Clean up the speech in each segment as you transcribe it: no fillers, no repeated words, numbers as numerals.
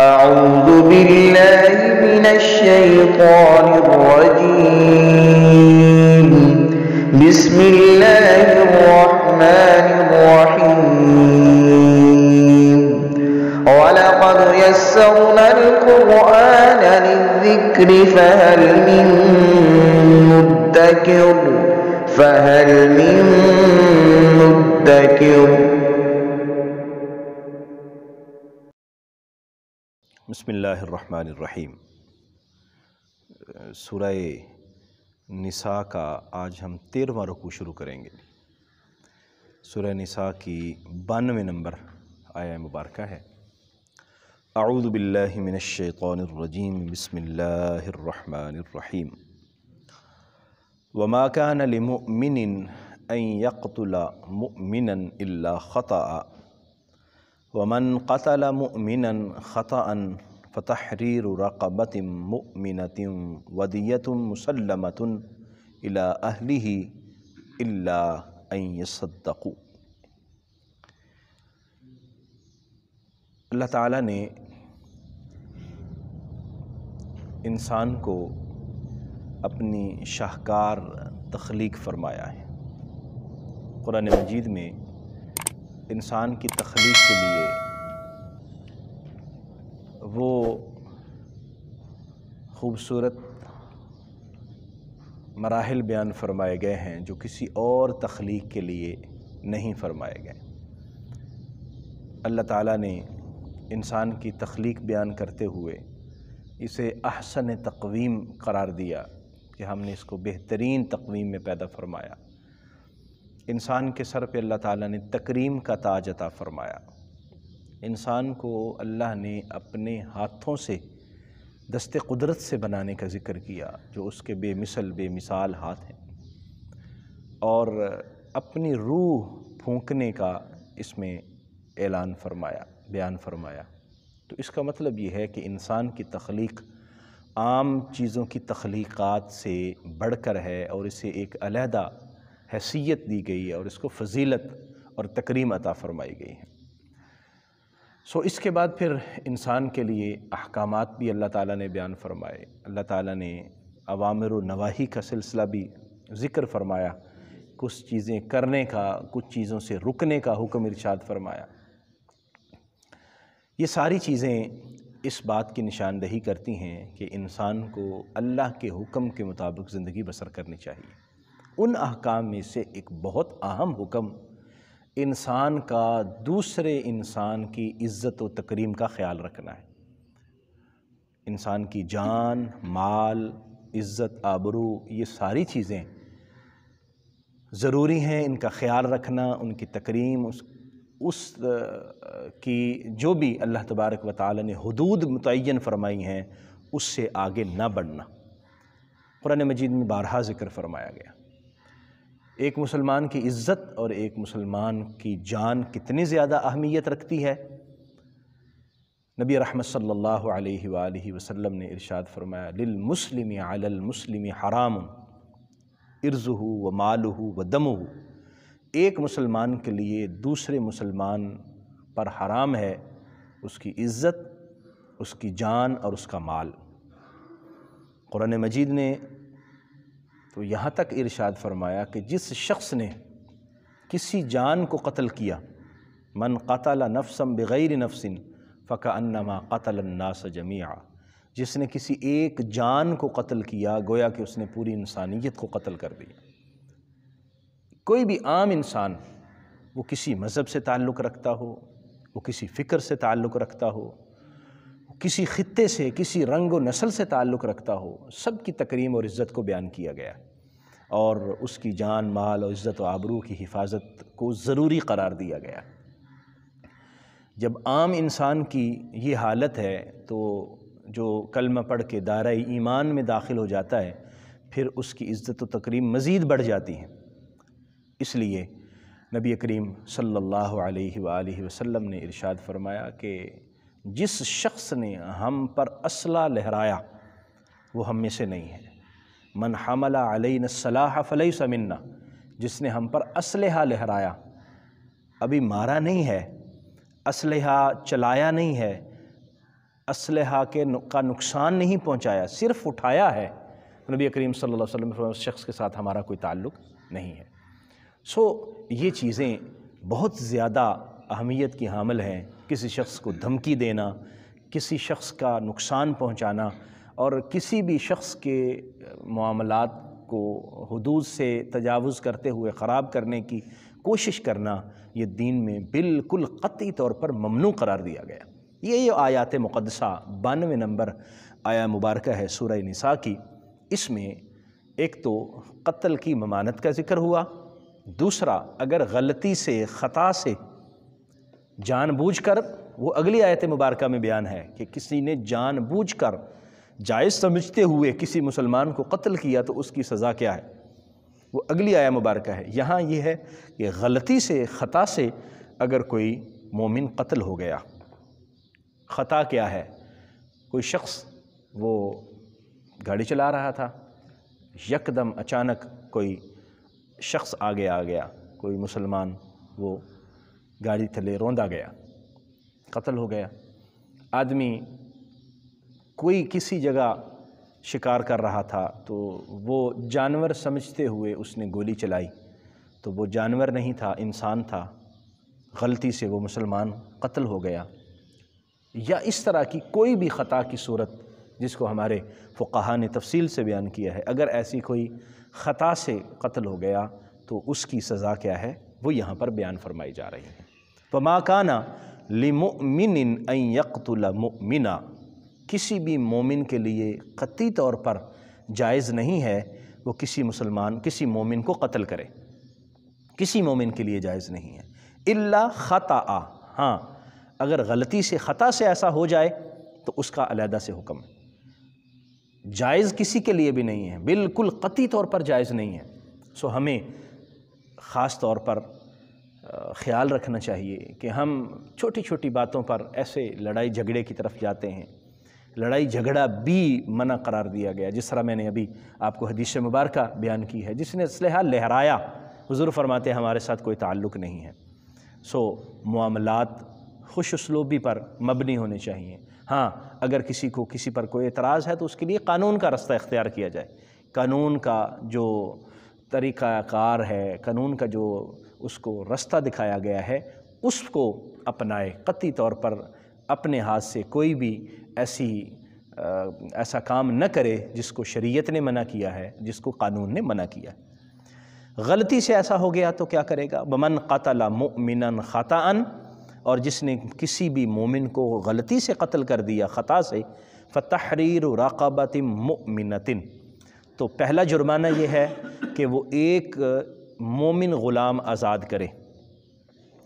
أعوذ بالله من الشيطان الرجيم. بسم الله الرحمن الرحيم. ولقد يسرنا القرآن للذكر فهل من مدكر. بسم اللہ الرحمن الرحیم۔ سورہ نساء کا آج ہم 13واں رکوع شروع کریں گے۔ سورہ نساء کی 92 نمبر آیہ مبارکہ ہے۔ اعوذ باللہ من الشیطان الرجیم، بسم اللہ الرحمن الرحیم۔ وما كان لمؤمن ان يقتل مؤمنا الا خطأ ومن قتل مؤمنا خطأ فتحرير رقبة مؤمنة ودية مسلمة إلى أهله إلا أن يصدقوا۔ اللہ تعالیٰ نے انسان کو اپنی شاہکار تخلیق فرمایا ہے۔ قرآن مجید میں انسان کی تخلیق کے لیے وہ خوبصورت مراحل بیان فرمائے گئے ہیں جو کسی اور تخلیق کے لیے نہیں فرمائے گئے۔ اللہ تعالیٰ نے انسان کی تخلیق بیان کرتے ہوئے اسے احسن تقویم قرار دیا کہ ہم نے اس کو بہترین تقویم میں پیدا فرمایا۔ انسان کے سر پہ اللہ تعالیٰ نے تکریم کا تاج عطا فرمایا۔ انسان کو اللہ نے اپنے ہاتھوں سے دست قدرت سے بنانے کا ذکر کیا، جو اس کے بے مثال ہاتھ ہیں، اور اپنی روح پھونکنے کا اس میں اعلان فرمایا، بیان فرمایا۔ تو اس کا مطلب یہ ہے کہ انسان کی تخلیق عام چیزوں کی تخلیقات سے بڑھ کر ہے، اور اسے ایک علیحدہ حیثیت دی گئی اور اس کو فضیلت اور تکریم عطا فرمائی گئی ہے۔ اس کے بعد پھر انسان کے لیے احکامات بھی اللہ تعالیٰ نے بیان فرمائے۔ اللہ تعالیٰ نے اوامر و نواہی کا سلسلہ بھی ذکر فرمایا، کچھ چیزیں کرنے کا، کچھ چیزوں سے رکنے کا حکم ارشاد فرمایا۔ یہ ساری چیزیں اس بات کی نشاندہی کرتی ہیں کہ انسان کو اللہ کے حکم کے مطابق زندگی بسر کرنی چاہیے۔ ان احکام میں سے ایک بہت اہم حکم انسان کا دوسرے انسان کی عزت و تکریم کا خیال رکھنا ہے۔ انسان کی جان، مال، عزت، آبرو، یہ ساری چیزیں ضروری ہیں، ان کا خیال رکھنا، ان کی تکریم، اس کی جو بھی اللہ تبارک و تعالی نے حدود متعین فرمائی ہیں اس سے آگے نہ بڑھنا۔ قرآن مجید میں بارہا ذکر فرمایا گیا۔ ایک مسلمان کی عزت اور ایک مسلمان کی جان کتنی زیادہ اہمیت رکھتی ہے۔ نبی رحمت صلی اللہ علیہ وآلہ وسلم نے ارشاد فرمایا، للمسلم علی المسلم حرام عرضہ ومالہ ودمہ۔ ایک مسلمان کے لیے دوسرے مسلمان پر حرام ہے اس کی عزت، اس کی جان اور اس کا مال۔ قرآن مجید نے تو یہاں تک ارشاد فرمایا کہ جس شخص نے کسی جان کو قتل کیا، من قتل نفسا بغیر نفس فکأنما قتل الناس جمیعا، جس نے کسی ایک جان کو قتل کیا گویا کہ اس نے پوری انسانیت کو قتل کر دیا۔ کوئی بھی عام انسان، وہ کسی مذہب سے تعلق رکھتا ہو، وہ کسی فکر سے تعلق رکھتا ہو، کسی خطے سے، کسی رنگ و نسل سے تعلق رکھتا ہو، سب کی تکریم اور عزت کو بیان کیا گیا اور اس کی جان، مال اور عزت و آبرو کی حفاظت کو ضروری قرار دیا گیا۔ جب عام انسان کی یہ حالت ہے تو جو کلمہ پڑھ کے دائرہ ایمان میں داخل ہو جاتا ہے، پھر اس کی عزت و تکریم مزید بڑھ جاتی ہے۔ اس لیے نبی کریم صلی اللہ علیہ وآلہ وسلم نے ارشاد فرمایا کہ جس شخص نے ہم پر اسلحہ لہرایا وہ ہم میں سے نہیں ہے۔ من حمل علینا السلاح فلیس منا، جس نے ہم پر اسلحہ لہرایا، ابھی مارا نہیں ہے، اسلحہ چلایا نہیں ہے، اسلحہ کا نقصان نہیں پہنچایا، صرف اٹھایا ہے، نبی کریم صلی اللہ علیہ وسلم نے اس شخص کے ساتھ ہمارا کوئی تعلق نہیں ہے۔ یہ چیزیں بہت زیادہ اہمیت کی حامل ہیں۔ کسی شخص کو دھمکی دینا، کسی شخص کا نقصان پہنچانا اور کسی بھی شخص کے معاملات کو حدود سے تجاوز کرتے ہوئے خراب کرنے کی کوشش کرنا، یہ دین میں بالکل قطعی طور پر ممنوع قرار دیا گیا۔ یہ آیات مقدسہ 92 نمبر آیہ مبارکہ ہے سورہ نساء کی، اس میں ایک تو قتل کی ممانعت کا ذکر ہوا، دوسرا اگر غلطی سے، خطا سے، جان بوجھ کر، وہ اگلی آیت مبارکہ میں بیان ہے کہ کسی نے جان بوجھ کر جائز سمجھتے ہوئے کسی مسلمان کو قتل کیا تو اس کی سزا کیا ہے، وہ اگلی آیہ مبارکہ ہے۔ یہاں یہ ہے کہ غلطی سے، خطا سے اگر کوئی مومن قتل ہو گیا، خطا کیا ہے؟ کوئی شخص وہ گاڑی چلا رہا تھا، یکدم اچانک کوئی شخص آگے آ گیا، کوئی مسلمان، وہ گاڑی تلے روندا گیا، قتل ہو گیا۔ آدمی کوئی کسی جگہ شکار کر رہا تھا تو وہ جانور سمجھتے ہوئے اس نے گولی چلائی، تو وہ جانور نہیں تھا، انسان تھا، غلطی سے وہ مسلمان قتل ہو گیا۔ یا اس طرح کی کوئی بھی خطا کی صورت جس کو ہمارے فقہا نے تفصیل سے بیان کیا ہے، اگر ایسی کوئی خطا سے قتل ہو گیا تو اس کی سزا کیا ہے، وہ یہاں پر بیان فرمائی جا رہی ہے۔ وَمَا كَانَ لِمُؤْمِنٍ أَن يَقْتُلَ مُؤْمِنًا، کسی بھی مومن کے لیے قطعی طور پر جائز نہیں ہے وہ کسی مومن کو قتل کرے، کسی مومن کے لیے جائز نہیں ہے، الا خطأ، ہاں اگر غلطی سے، خطا سے ایسا ہو جائے تو اس کا علیحدہ سے حکم ہے۔ جائز کسی کے لیے بھی نہیں ہے، بالکل قطعی طور پر جائز نہیں ہے۔ ہمیں خاص طور پر خیال رکھنا چاہیے کہ ہم چھوٹی چھوٹی باتوں پر ایسے لڑائی جھگڑے کی طرف جاتے ہیں۔ لڑائی جھگڑا بھی منع قرار دیا گیا، جس طرح میں نے ابھی آپ کو حدیث مبارکہ بیان کی ہے، جس نے اسلحہ لہرایا، حضور فرماتے ہیں ہمارے ساتھ کوئی تعلق نہیں ہے۔ معاملات خوش اسلوبی پر مبنی ہونے چاہیے۔ ہاں اگر کسی پر کوئی اعتراض ہے تو اس کے لیے قانون کا رستہ اختیار کیا جائے، قانون کا جو طریقہ کار ہے، قانون کا جو اس کو رستہ دکھایا گیا ہے اس کو اپنائے، قطعی طور پر اپنے ہاتھ سے کوئی بھی ایسا کام نہ کرے جس کو شریعت نے منع کیا ہے، جس کو قانون نے منع کیا ہے۔ غلطی سے ایسا ہو گیا تو کیا کرے گا؟ وَمَنْ قَتَلَ مُؤْمِنًا خَطَأً، اور جس نے کسی بھی مومن کو غلطی سے قتل کر دیا، خطا سے، فَتَحْرِيرُ رَقَبَةٍ مُؤْمِنَةٍ، تو پہلا جرمانہ یہ ہے کہ وہ ایک مومن غلام آزاد کرے،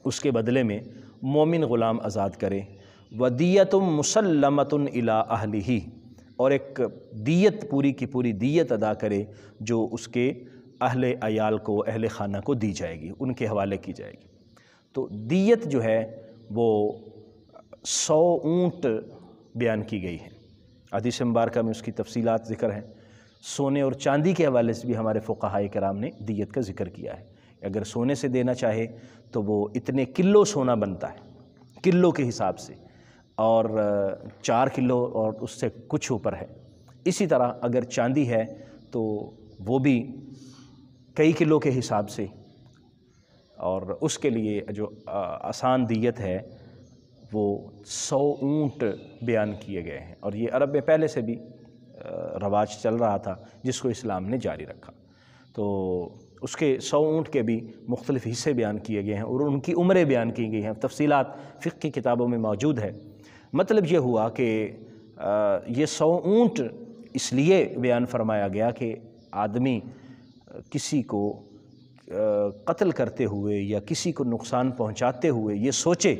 اس کے بدلے میں مومن غلام آزاد کرے۔ وَدِيَّةٌ مُسَلَّمَةٌ إِلَىٰ أَهْلِهِ، اور ایک دیت، پوری کی پوری دیت ادا کرے جو اس کے اہل عیال کو، اہل خانہ کو دی جائے گی، ان کے حوالے کی جائے گی۔ تو دیت جو ہے وہ 100 اونٹ بیان کی گئی ہے، حدیث مبارکہ میں اس کی تفصیلات ذکر ہیں۔ سونے اور چاندی کے حوالے سے بھی ہمارے فقہاء کرام نے دیت کا ذکر کیا ہے۔ اگر سونے سے دینا چاہے تو وہ اتنے کلو سونا بنتا ہے، کلو کے حساب سے، اور 4 کلو اور اس سے کچھ اوپر ہے۔ اسی طرح اگر چاندی ہے تو وہ بھی کئی کلو کے حساب سے، اور اس کے لیے جو آسان دیت ہے وہ 100 اونٹ بیان کیے گئے ہیں، اور یہ عرب میں پہلے سے بھی رواج چل رہا تھا جس کو اسلام نے جاری رکھا۔ تو اس کے 100 اونٹ کے بھی مختلف حصے بیان کیے گئے ہیں اور ان کی عمریں بیان کی گئی ہیں، تفصیلات فقہ کی کتابوں میں موجود ہے۔ مطلب یہ ہوا کہ یہ 100 اونٹ اس لیے بیان فرمایا گیا کہ آدمی کسی کو قتل کرتے ہوئے یا کسی کو نقصان پہنچاتے ہوئے یہ سوچے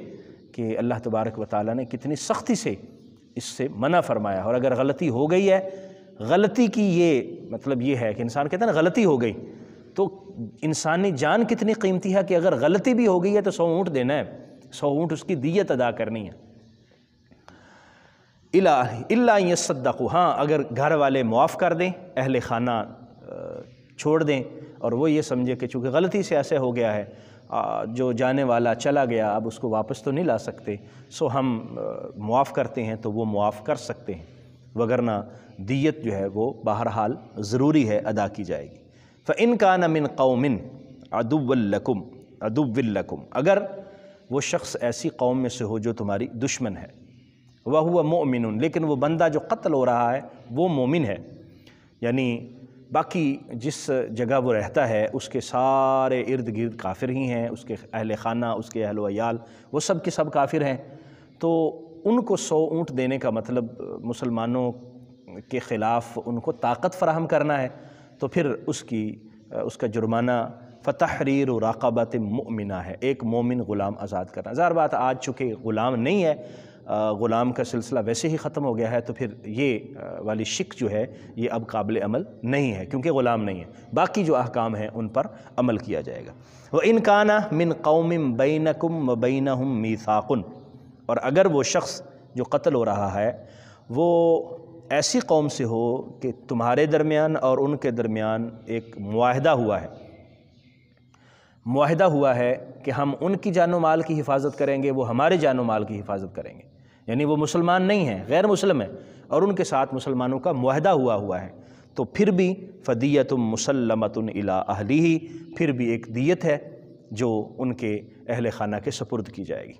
کہ اللہ تبارک و تعالیٰ نے کتنی سختی سے اس سے منع فرمایا، اور اگر غلطی ہو گئی ہے، غلطی کی یہ مطلب یہ ہے کہ انسان کہتا ہے نا غلطی ہو گئی، تو انسانی جان کتنی قیمتی ہے کہ اگر غلطی بھی ہو گئی ہے تو 100 اونٹ دینا ہے، 100 اونٹ اس کی دیت ادا کرنی ہے۔ الا ان یصدقوا، ہاں اگر گھر والے معاف کر دیں، اہل خانہ چھوڑ دیں، اور وہ یہ سمجھے کہ چونکہ غلطی سے ایسے ہو گیا ہے جو جانے والا چلا گیا اب اس کو واپس تو نہیں لا سکتے، سو ہم معاف کرتے ہیں تو وہ معاف کر سکتے ہیں، وگرنہ دیت جو ہے وہ بہرحال ضروری ہے، ادا کی جائے گی۔ فَإِن كَانَ مِن قَوْمٍ عَدُوٍّ لَكُمْ، اگر وہ شخص ایسی قوم میں سے ہو جو تمہاری دشمن ہے، وَهُوَ مُؤْمِنٌ، لیکن وہ بندہ جو قتل ہو رہا ہے وہ مومن ہے، یعنی باقی جس جگہ وہ رہتا ہے اس کے سارے ارد گرد کافر ہی ہیں، اس کے اہل خانہ، اس کے اہل و عیال، وہ سب کے سب کافر ہیں، تو ان کو 100 اونٹ دینے کا مطلب مسلمانوں کے خلاف ان کو طاقت فراہم کرنا ہے، تو پھر اس کا جرمانہ فتحریر رقبۃ مؤمنہ ہے، ایک مومن غلام آزاد کرنا۔ ظاہر بات آج چونکہ غلام نہیں ہے، غلام کا سلسلہ ویسے ہی ختم ہو گیا ہے، تو پھر یہ والی شک جو ہے یہ اب قابل عمل نہیں ہے کیونکہ غلام نہیں ہے، باقی جو احکام ہیں ان پر عمل کیا جائے گا۔ وَإِن كَانَ مِن قَوْمٍ بَيْنَكُمْ وَبَيْنَهُمْ مِيثَاقٌ، اور اگر وہ شخص جو قتل ہو رہا ہے وہ ایسی قوم سے ہو کہ تمہارے درمیان اور ان کے درمیان ایک معاہدہ ہوا ہے کہ ہم ان کی جان و مال کی حفاظت کریں گے، وہ ہمارے جان و مال کی حفاظت کریں گے، یعنی وہ مسلمان نہیں ہیں، غیر مسلم ہیں، اور ان کے ساتھ مسلمانوں کا معاہدہ ہوا ہے، تو پھر بھی فدیۃ مسلمۃ الی اہلہ، پھر بھی ایک دیت ہے جو ان کے اہل خانہ کے سپرد کی جائے گی۔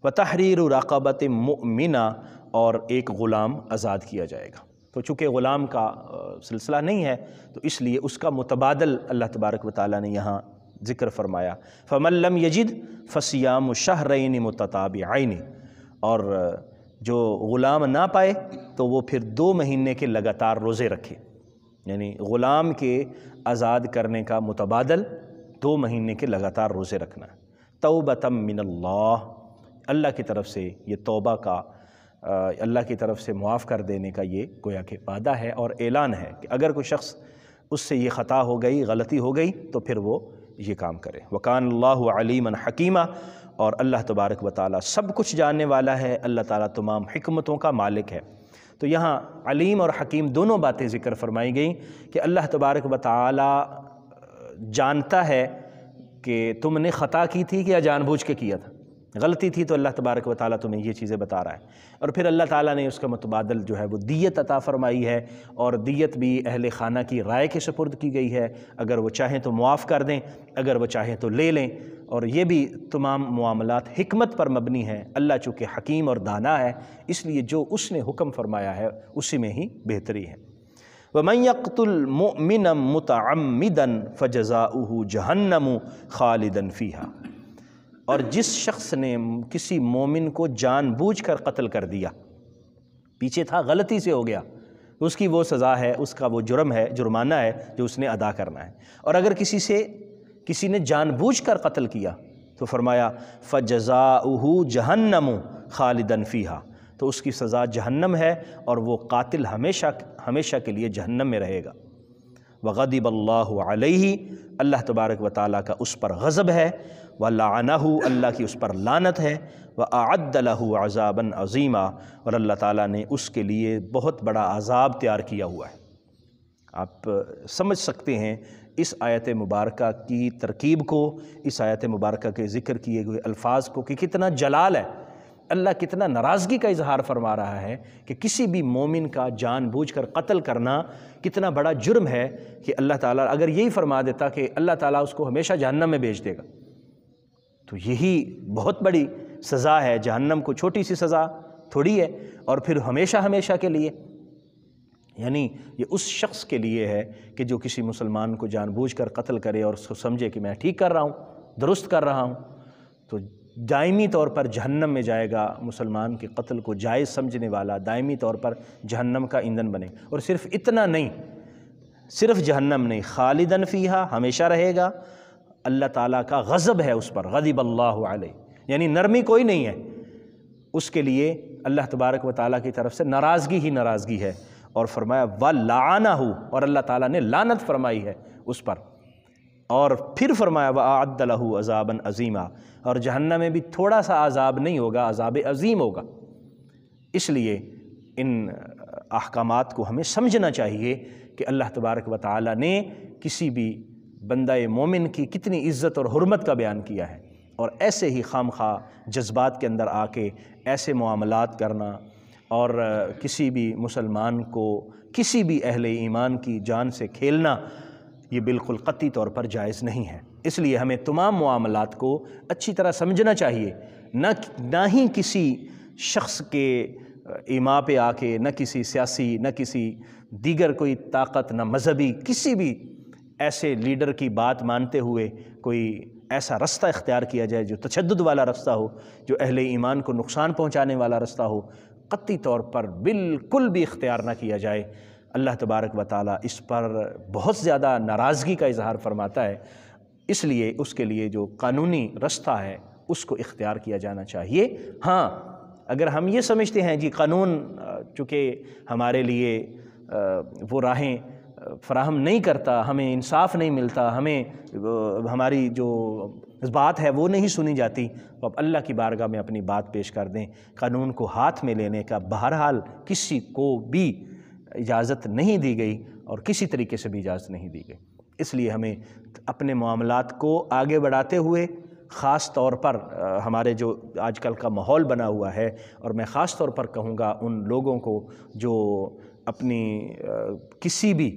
وتحریر رقبۃ مؤمنہ، اور ایک غلام آزاد کیا جائے گا۔ تو چونکہ غلام کا سلسلہ نہیں ہے تو اس لیے اس کا متبادل اللہ تبارک و تعالیٰ نے یہاں ذکر فرمایا، فَمَن لَّمْ يَجِدْ فَصِيَامُ شَهْرَيْنِ مُتَتَابِعَيْنِ، اور جو غلام نہ پائے تو وہ پھر 2 مہینے کے لگاتار روزے رکھے، یعنی غلام کے آزاد کرنے کا متبادل 2 مہینے کے لگاتار روزے رکھنا ہے۔ توبۃ من اللہ، اللہ کی طرف سے یہ توبہ کا، اللہ کی طرف سے معاف کر دینے کا یہ گویا کہ وعدہ ہے اور اعلان ہے کہ اگر کوئی شخص اس سے یہ خطا ہو گئی، غلطی ہو گئی، تو پھر وہ یہ کام کرے۔ وَكَانَ اللَّهُ عَلِيمًا حَكِيمًا، اور اللہ تبارک و تعالیٰ سب کچھ جاننے والا ہے، اللہ تعالیٰ تمام حکمتوں کا مالک ہے۔ تو یہاں علیم اور حکیم دونوں باتیں ذکر فرمائی گئیں کہ اللہ تبارک و تعالیٰ جانتا ہے کہ تم نے خطا کی تھی کہ یا جان بوجھ کے کیا تھا، غلطی تھی تو اللہ تبارک و تعالیٰ تمہیں یہ چیزیں بتا رہا ہے، اور پھر اللہ تعالیٰ نے اس کا متبادل جو ہے وہ دیت عطا فرمائی ہے، اور دیت بھی اہل خانہ کی رائے کے سپرد کی گئی ہے، اگر وہ چاہیں تو معاف کر دیں، اگر وہ چاہیں تو لے لیں، اور یہ بھی تمام معاملات حکمت پر مبنی ہیں۔ اللہ چونکہ حکیم اور دانا ہے، اس لیے جو اس نے حکم فرمایا ہے اسی میں ہی بہتری ہے۔ وَمَن يَقْتُلْ مُؤْمِنًا مُتَعَمِّدًا فَجَزَاؤُهُ جَهَنَّمُ خَالِدًا فِيهَا، اور جس شخص نے کسی مومن کو جان بوجھ کر قتل کر دیا، پیچھے تھا غلطی سے ہو گیا، اس کی وہ سزا ہے، اس کا وہ جرم ہے، جرمانہ ہے جو اس نے ادا کرنا ہے۔ اور اگر کسی نے جان بوجھ کر قتل کیا تو فرمایا فَجَزَاؤُهُ جَهَنَّمُ خَالِدًا فِيهَا، تو اس کی سزا جہنم ہے اور وہ قاتل ہمیشہ کے لیے جہنم میں رہے گا۔ وغضب اللہ علیہ، اللہ تبارک و تعالیٰ کا اس پر غضب ہے، ولعنہ، اللہ کی اس پر لعنت ہے، واعد لہ عذابا عظیما، اور اللہ تعالیٰ نے اس کے لیے بہت بڑا عذاب تیار کیا ہوا ہے۔ آپ سمجھ سکتے ہیں اس آیت مبارکہ کی ترکیب کو، اس آیت مبارکہ کے ذکر کیے ہوئے الفاظ کو کہ کتنا جلال ہے، اللہ کتنا ناراضگی کا اظہار فرما رہا ہے کہ کسی بھی مومن کا جان بوجھ کر قتل کرنا کتنا بڑا جرم ہے، کہ اللہ تعالیٰ اگر یہی فرما دیتا کہ اللہ تعالیٰ اس کو ہمیشہ جہنم میں بھیج دے گا، تو یہی بہت بڑی سزا ہے، جہنم کو چھوٹی سی سزا تھوڑی ہے، اور پھر ہمیشہ کے لیے، یعنی یہ اس شخص کے لیے ہے کہ جو کسی مسلمان کو جان بوجھ کر قتل کرے اور اس کو سمجھے کہ میں ٹھیک کر رہا ہوں، درست کر رہا ہوں، تو دائمی طور پر جہنم میں جائے گا۔ مسلمان کے قتل کو جائز سمجھنے والا دائمی طور پر جہنم کا ایندھن بنے، اور صرف اتنا نہیں، صرف جہنم نہیں، خالدن فیہا، ہمیشہ رہے گا۔ اللہ تعالیٰ کا غضب ہے اس پر، غضب اللہ علیہ، یعنی نرمی کوئی نہیں ہے اس کے لیے، اللہ تبارک و تعالیٰ کی طرف سے ناراضگی ہی ناراضگی ہے، اور فرمایا وَلَعَنَهُ، اور اللہ تعالیٰ نے لعنت فرمائی ہے اس پر، اور پھر فرمایا وَأَعَدَّ لَهُ عَذَابًا عَظِيمًا، اور جہنم میں بھی تھوڑا سا عذاب نہیں ہوگا، عذاب عظیم ہوگا۔ اس لیے ان احکامات کو ہمیں سمجھنا چاہیے کہ اللہ تبارک و تعالیٰ نے کسی بھی بندہ مومن کی کتنی عزت اور حرمت کا بیان کیا ہے، اور ایسے ہی خام خواہ جذبات کے اندر آ کے ایسے معاملات کرنا اور کسی بھی مسلمان کو، کسی بھی اہل ایمان کی جان سے کھیلنا، یہ بالکل قطعی طور پر جائز نہیں ہے۔ اس لیے ہمیں تمام معاملات کو اچھی طرح سمجھنا چاہیے، نہ ہی کسی شخص کے ایما پہ آ کے، نہ کسی سیاسی، نہ کسی دیگر کوئی طاقت، نہ مذہبی کسی بھی ایسے لیڈر کی بات مانتے ہوئے کوئی ایسا رستہ اختیار کیا جائے جو تشدد والا رستہ ہو، جو اہل ایمان کو نقصان پہنچانے والا رستہ ہو، قطعی طور پر بالکل بھی اختیار نہ کیا جائے۔ اللہ تبارک و تعالیٰ اس پر بہت زیادہ ناراضگی کا اظہار فرماتا ہے، اس لیے اس کے لیے جو قانونی رستہ ہے اس کو اختیار کیا جانا چاہیے۔ ہاں، اگر ہم یہ سمجھتے ہیں جی قانون چونکہ ہمارے لیے وہ راہیں فراہم نہیں کرتا، ہمیں انصاف نہیں ملتا، ہمیں ہماری جو بات ہے وہ نہیں سنی جاتی، تو اب اللہ کی بارگاہ میں اپنی بات پیش کر دیں۔ قانون کو ہاتھ میں لینے کا بہرحال کسی کو بھی اجازت نہیں دی گئی، اور کسی طریقے سے بھی اجازت نہیں دی گئی۔ اس لیے ہمیں اپنے معاملات کو آگے بڑھاتے ہوئے، خاص طور پر ہمارے جو آج کل کا ماحول بنا ہوا ہے، اور میں خاص طور پر کہوں گا ان لوگوں کو جو اپنی کسی بھی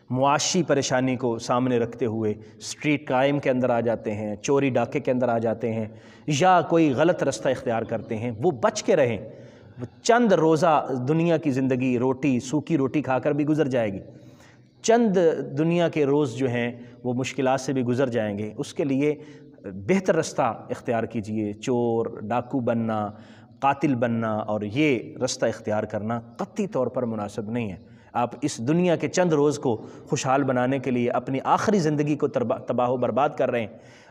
معاشی پریشانی کو سامنے رکھتے ہوئے اسٹریٹ کرائم کے اندر آ جاتے ہیں، چوری ڈاکے کے اندر آ جاتے ہیں، یا کوئی غلط رستہ اختیار کرتے ہیں، وہ بچ کے رہیں۔ چند روزہ دنیا کی زندگی روٹی، سوکھی روٹی کھا کر بھی گزر جائے گی، چند دنیا کے روز جو ہیں وہ مشکلات سے بھی گزر جائیں گے۔ اس کے لیے بہتر رستہ اختیار کیجئے۔ چور، ڈاکو بننا، قاتل بننا اور یہ رستہ اختیار کرنا قطعی طور پر مناسب نہیں ہے۔ آپ اس دنیا کے چند روز کو خوشحال بنانے کے لیے اپنی آخری زندگی کو تباہ و برباد کر رہے ہیں،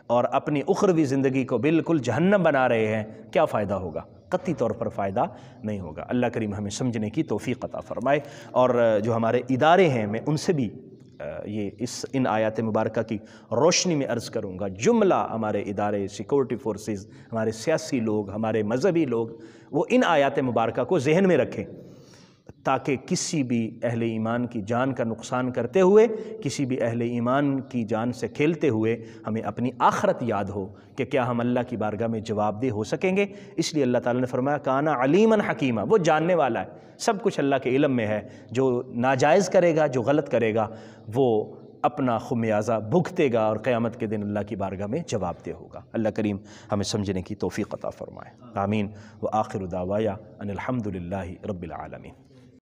اور اپنی اخروی زندگی کو بالکل جہنم بنا رہے ہیں۔ کیا فائدہ ہوگا؟ قطعی طور پر فائدہ نہیں ہوگا۔ اللہ کریم ہمیں سمجھنے کی توفیق عطا فرمائے، اور جو ہمارے ادارے ہیں میں ان سے بھی ان آیات مبارکہ کی روشنی میں عرض کروں گا، جملہ ہمارے ادارے، سیکورٹی فورسز، ہمارے سیاسی لوگ، ہمارے مذہبی لوگ، وہ ان آیات مبارکہ کو ذہن میں رکھیں، تاکہ کسی بھی اہل ایمان کی جان کا نقصان کرتے ہوئے، کسی بھی اہل ایمان کی جان سے کھیلتے ہوئے ہمیں اپنی آخرت یاد ہو کہ کیا ہم اللہ کی بارگاہ میں جواب دہ ہو سکیں گے۔ اس لیے اللہ تعالیٰ نے فرمایا کانا علیما حکیما، وہ جاننے والا ہے، سب کچھ اللہ کے علم میں ہے۔ جو ناجائز کرے گا، جو غلط کرے گا، وہ اپنا خمیازہ بھگتے گا، اور قیامت کے دن اللہ کی بارگاہ میں جواب دہ ہوگا۔ اللہ کریم ہمیں سمجھنے کی توفیق عطا فرمائے، آمین۔ وآخر دعوایا ان الحمد للہ رب العالمین۔